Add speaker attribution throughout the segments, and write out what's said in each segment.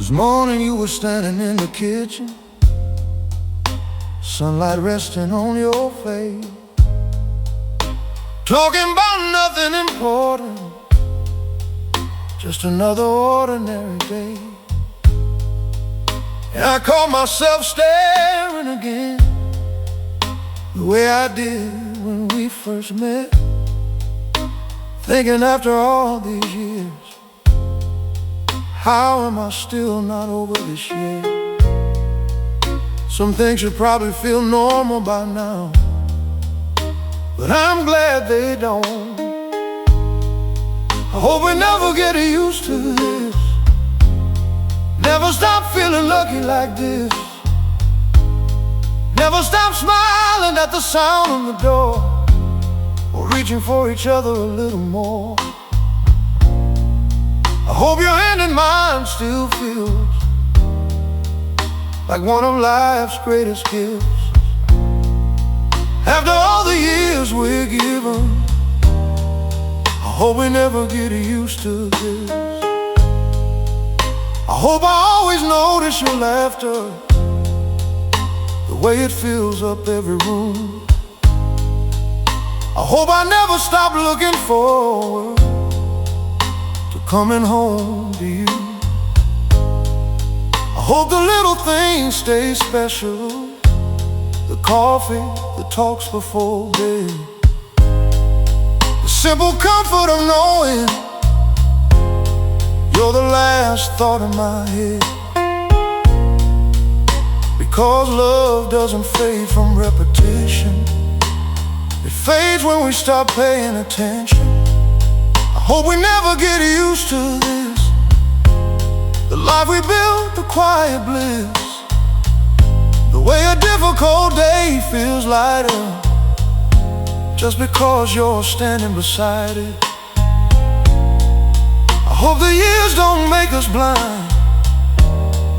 Speaker 1: This morning you were standing in the kitchen, sunlight resting on your face, talking about nothing important, just another ordinary day. And I caught myself staring again, the way I did when we first met, thinking after all these years, how am I still not over this yet? Some things should probably feel normal by now, but I'm glad they don't. I hope we never get used to this, never stop feeling lucky like this, never stop smiling at the sound of the door, or reaching for each other a little more. I hope your hand in mine still feels like one of life's greatest gifts. After all the years we're given, I hope we never get used to this. I hope I always notice your laughter, the way it fills up every room. I hope I never stop looking forward to coming home to you. I hope the little things stay special, the coffee, the talks before bed, the simple comfort of knowing you're the last thought in my head. Because love doesn't fade from repetition, it fades when we stop paying attention. I hope we never get used to this, the life we built, the quiet bliss, the way a difficult day feels lighter just because you're standing beside it. I hope the years don't make us blind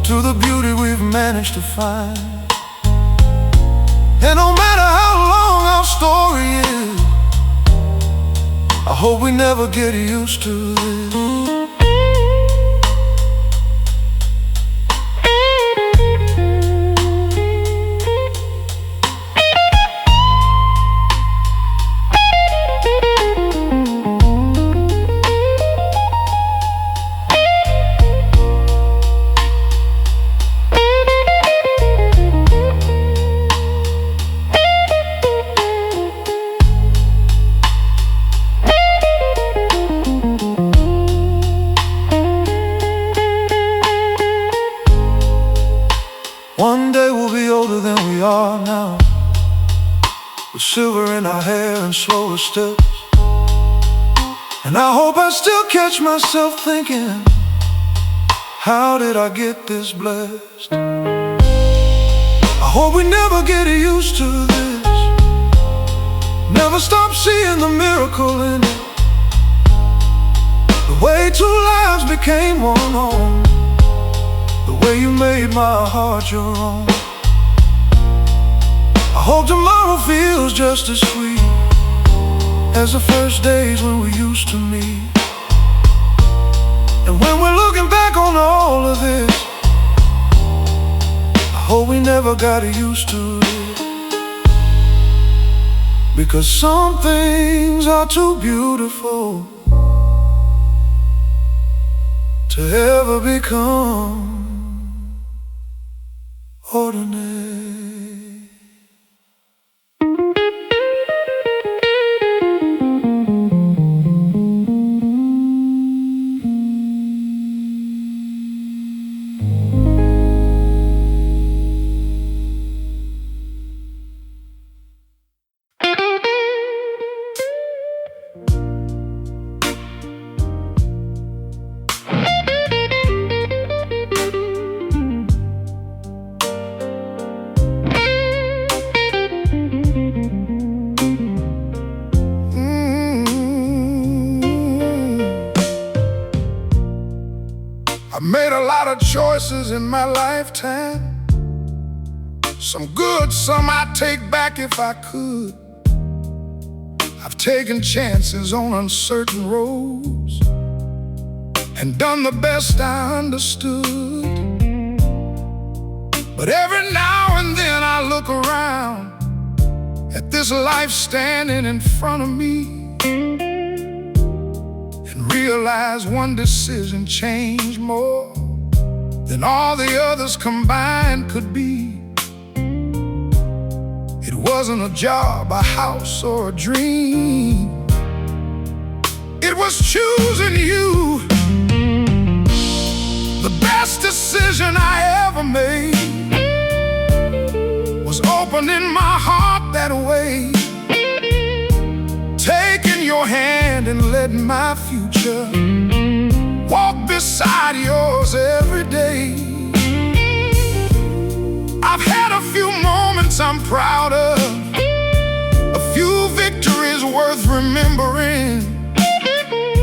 Speaker 1: to the beauty we've managed to find. And no matter how long our story is, I hope we never get used to this. One day we'll be older than we are now, with silver in our hair and slower steps. And I hope I still catch myself thinking, how did I get this blessed? I hope we never get used to this, never stop seeing the miracle in it, the way two lives became one home, the way you made my heart your own. I hope tomorrow feels just as sweet as the first days when we used to meet. And when we're looking back on all of this, I hope we never got used to it, because some things are too beautiful to ever become ordinary. I made a lot of choices in my lifetime, some good, some I'd take back if I could. I've taken chances on uncertain roads and done the best I understood. But every now and then I look around at this life standing in front of me and realize one decision changed more than all the others combined could be. It wasn't a job, a house, or a dream. It was choosing you. The best decision I ever made was opening my heart that way, taking your hand and letting my future walk beside yours every day. I've had a few moments I'm proud of, a few victories worth remembering,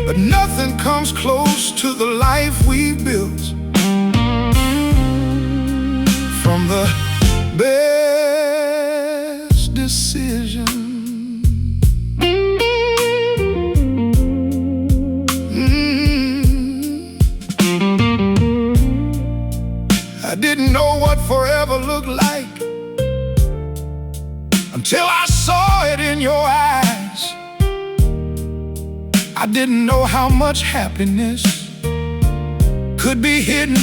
Speaker 1: but nothing comes close to the life we built from the best decision. I didn't know what forever looked like until I saw it in your eyes. I didn't know how much happiness could be hidden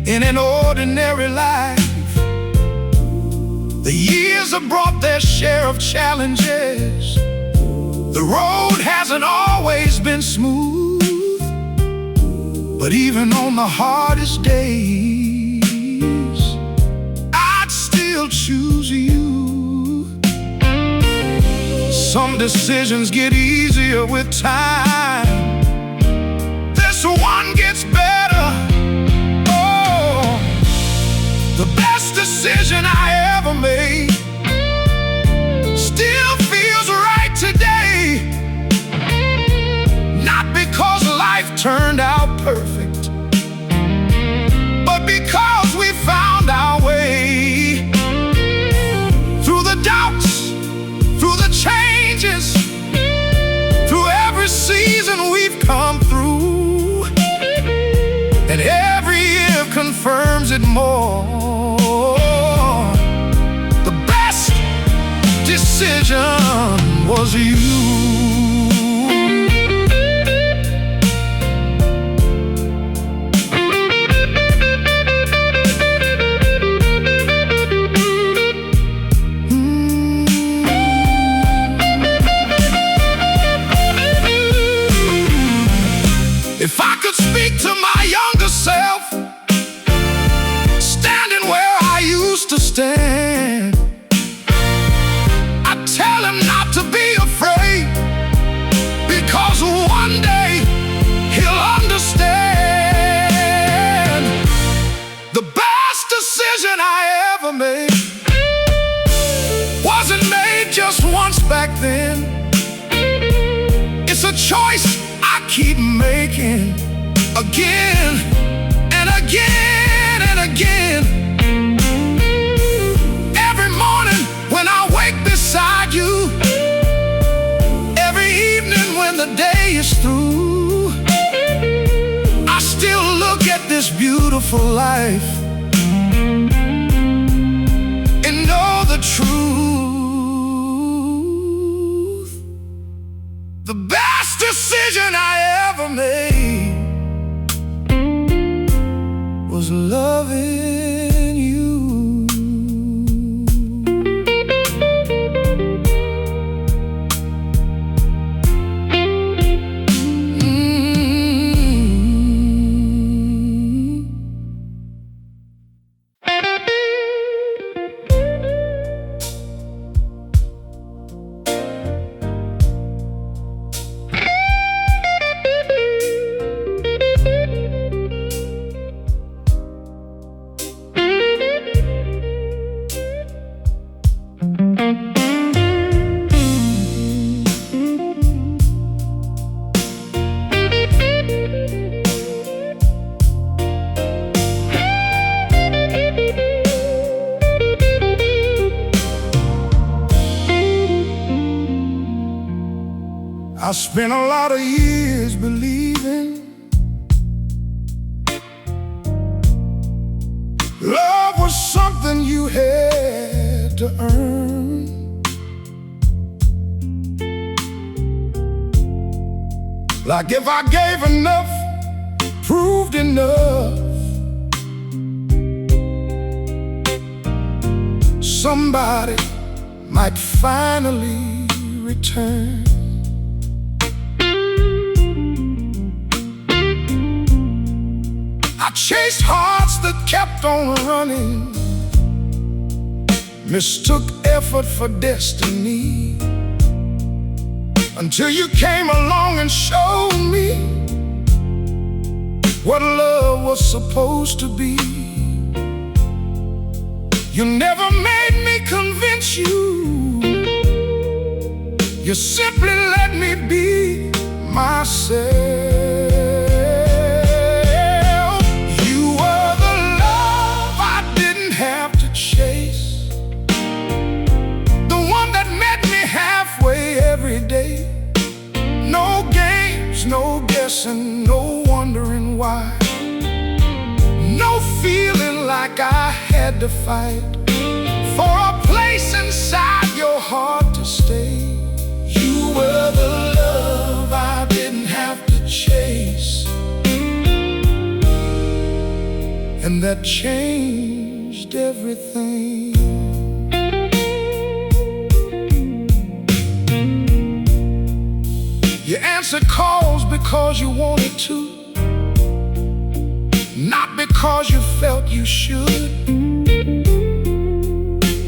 Speaker 1: in an ordinary life. The years have brought their share of challenges. The road hasn't always been smooth, but even on the hardest days, I'd still choose you. Some decisions get easier with time. This one gets better. Oh, the best decision I ever made still feels right today. Not because life turned out perfect, but because we found our way through the doubts, through the changes, through every season we've come through, and every year confirms it more. The best decision was you. If I could speak to my younger self, standing where I used to stand, I'd tell him not to be afraid, because one day he'll understand. The best decision I ever made wasn't made just once back then. It's a choice I keep making again and again and again. Every morning when I wake beside you, every evening when the day is through, I still look at this beautiful life and know the truth. The best decision I ever made was loving you. I spent a lot of years believing love was something had to earn. Like if I gave enough, proved enough, somebody might finally return. I chased hearts that kept on running, mistook effort for destiny, until you came along and showed me what love was supposed to be. You never made me convince you, you simply let me be myself. You were the love I didn't have to chase, the one that met me halfway every day. No games, no guessing, no wondering why, no feeling like I had to fight for a place inside your heart to stay. You were the love I didn't have to chase, and that changed everything. You answered calls because you wanted to, not because you felt you should.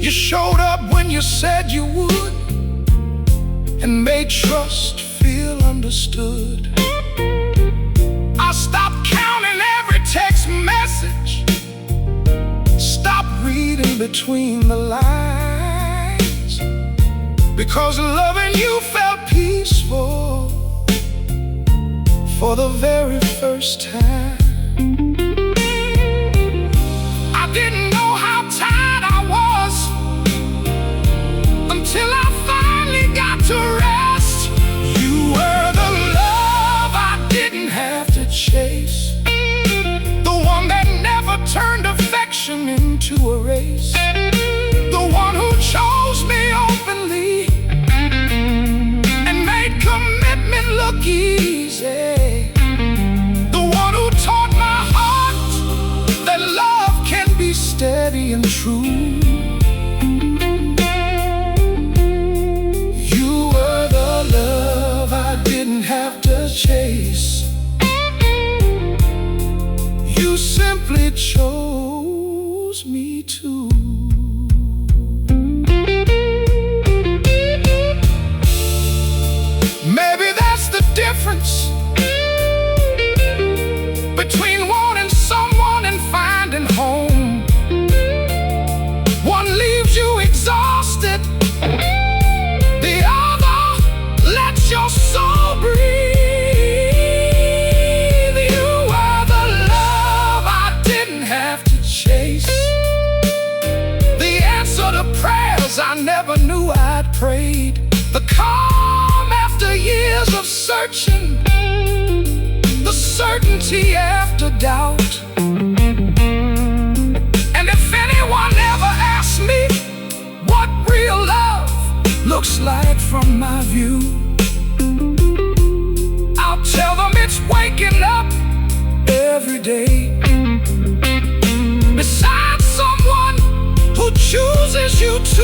Speaker 1: You showed up when you said you would, and made trust feel understood. I stopped counting every text message, stopped reading between the lines, because loving you felt peaceful for the very first time. I didn't know how tired I was until I finally got to rest. You were the love I didn't have to chase, the one that never turned affection into a race, the one who chose me openly and made commitment look easy, the one who taught my heart that love can be steady and true. You were the love I didn't have to chase, you simply chose me to. Maybe that's the difference between wanting someone and finding home. One leaves you exhausted, the other lets your soul breathe. You were the love I didn't have to chase, the answer to prayers I never knew I'd prayed, the calm after years of searching, the certainty after doubt. And if anyone ever asks me what real love looks like from my view, I'll tell them it's waking up every day beside someone who chooses you too.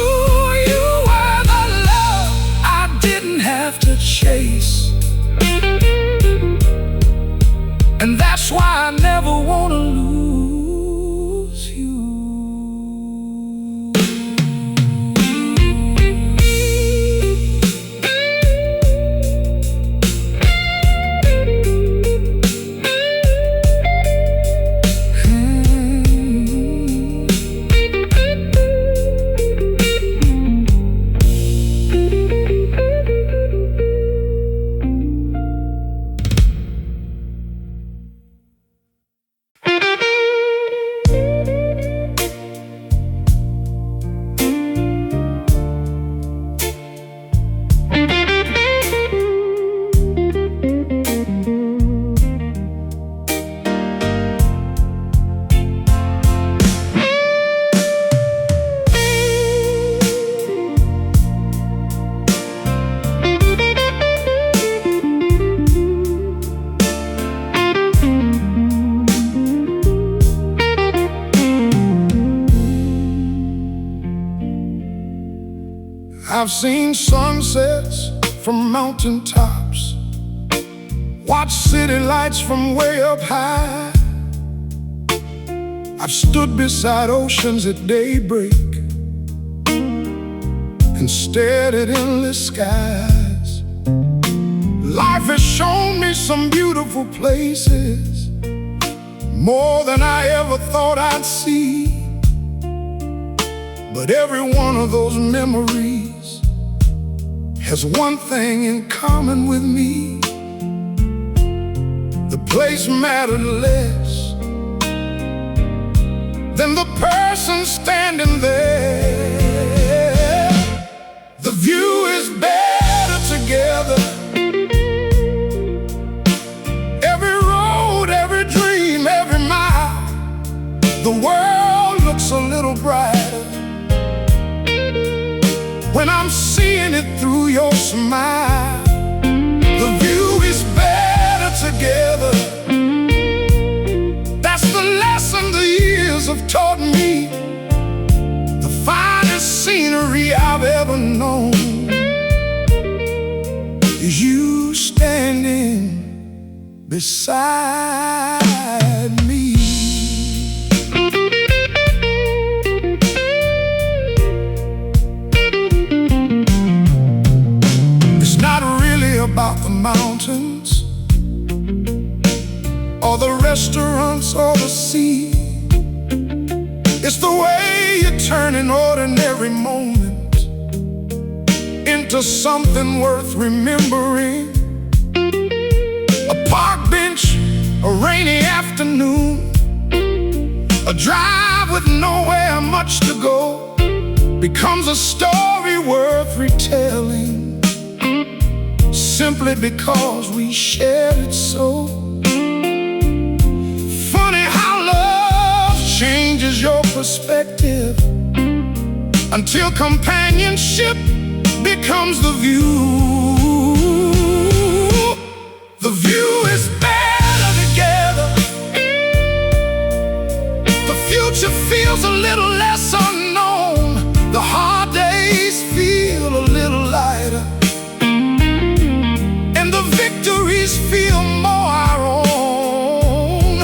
Speaker 1: You were the love I didn't have to chase, and that's why I never wanna lose you. seen sunsets from mountaintops, watched city lights from way up high. I've stood beside oceans at daybreak and stared at endless skies. Life has shown me some beautiful places, more than I ever thought I'd see. But every one of those memories has one thing in common with me. The place mattered less than the person standing there. The view is better together. Every road, every dream, every mile, the world looks a little brighter when I'm seeing it through your smile. The view is better together. That's the lesson the years have taught me. The finest scenery I've ever known is you standing beside me. About the mountains, or the restaurants, or the sea. It's the way you turn an ordinary moment into something worth remembering. A park bench, a rainy afternoon, a drive with nowhere much to go becomes a story worth retelling, simply because we shared it so. Funny how love changes your perspective until companionship becomes the view. The view is better together. The future feels a little less unknown. The hard days feel a little lighter, victories feel more our own.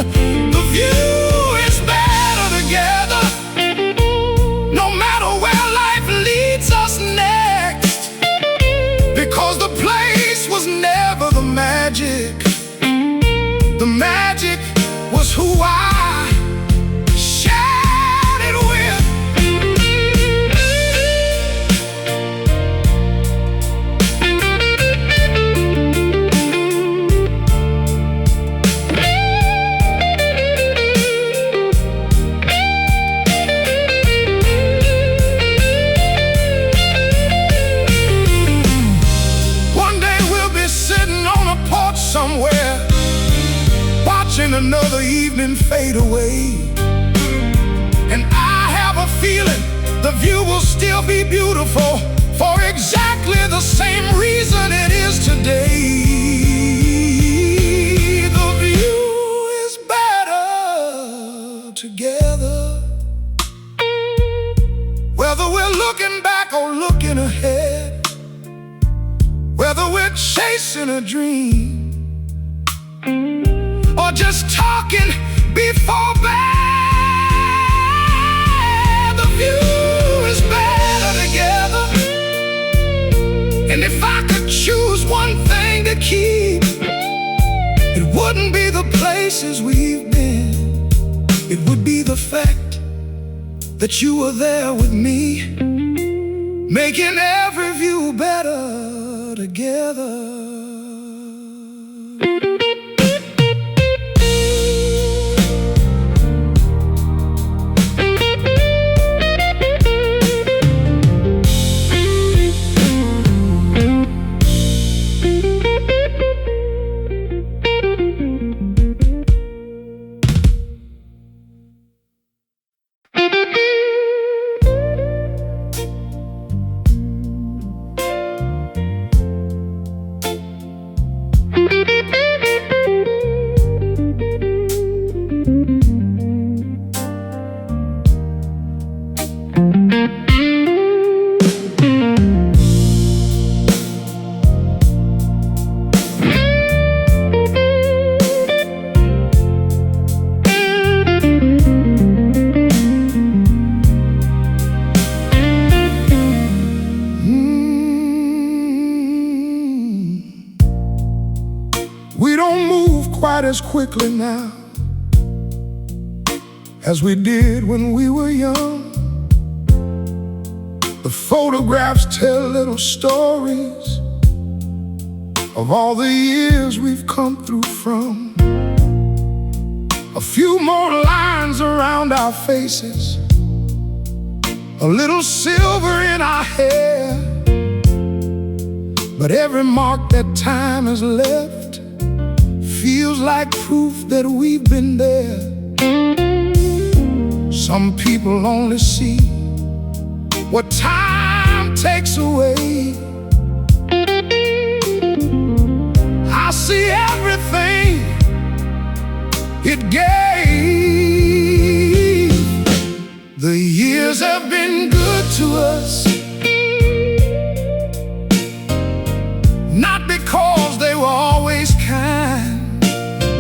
Speaker 1: The view is better together, no matter where life leads us next, because the place was never the magic. The magic was who I shared it with. Somewhere, watching another evening fade away, and I have a feeling the view will still be beautiful for exactly the same reason it is today. The view is better together, whether we're looking back or looking ahead, whether we're chasing a dream or just talking before bed. The view is better together, and if I could choose one thing to keep, it wouldn't be the places we've been. It would be the fact that you were there with me, making every view better together. We don't move quite as quickly now as we did when we were young. The photographs tell little stories of all the years we've come through from. A few more lines around our faces, a little silver in our hair, but every mark that time has left feels like proof that we've been there. Some people only see what time takes away. I see everything it gave. The years have been good to us, not because they were always kind,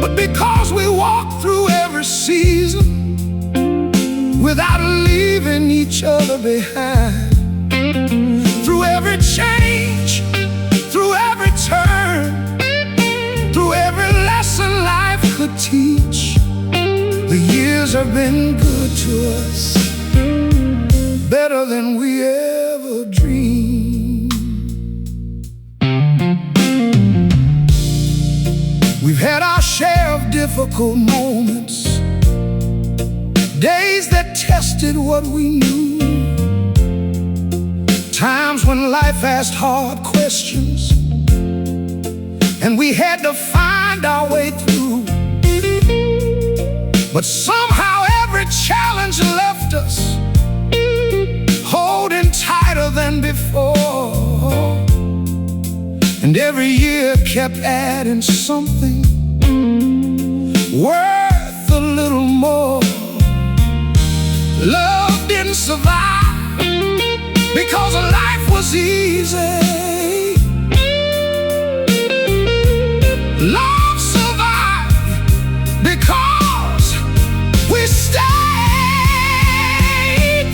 Speaker 1: but because we walked through every season without leaving each other behind. Through every change, through every turn, through every lesson life could teach, the years have been good to us, better than we ever dreamed. We've had our share of difficult moments, days that tested what we knew, times when life asked hard questions and we had to find our way through. But somehow every challenge left us holding tighter than before, and every year kept adding something worth a little more. Love didn't survive because life was easy. Love survived because we stayed.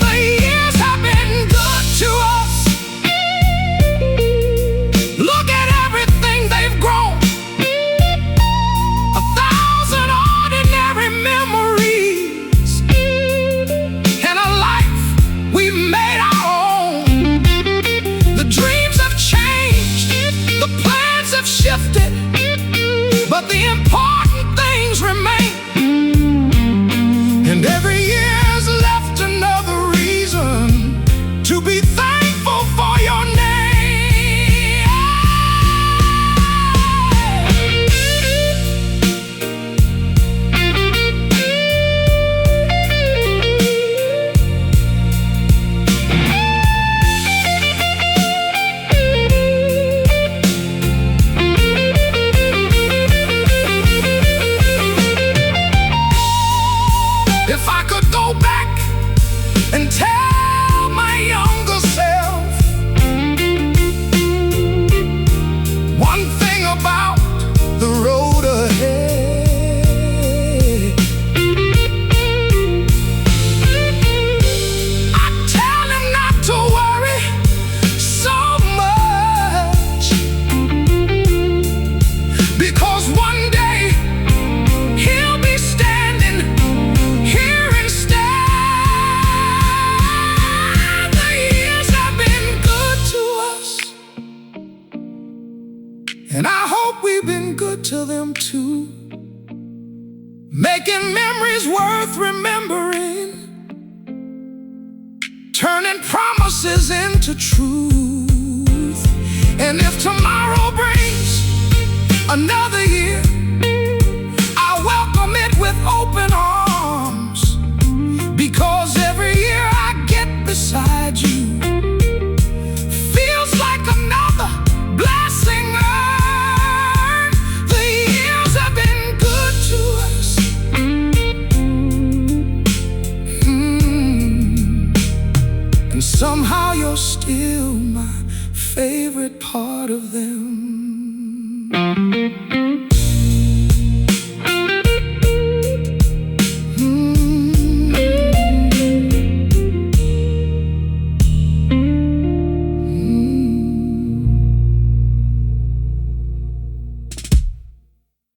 Speaker 1: The years have been good to us. Look at everything they've grown. 1,000 ordinary memories and a life we made our own. The dreams have changed, the plans have shifted, but the important things remain. And every year's left another reason to be thankful for your name. If I could go back and tell my younger self one thing about the road ahead, I'd tell him not to worry so much, because one day he'll be standing here instead. The years have been good to us, and I hope we've been good to them too, making memories worth remembering, turning promises into truth. And if tomorrow brings another year, I welcome it with open arms, because every year I get beside you feels like another blessing earned. The years have been good to us. And somehow you're still my favorite part of them.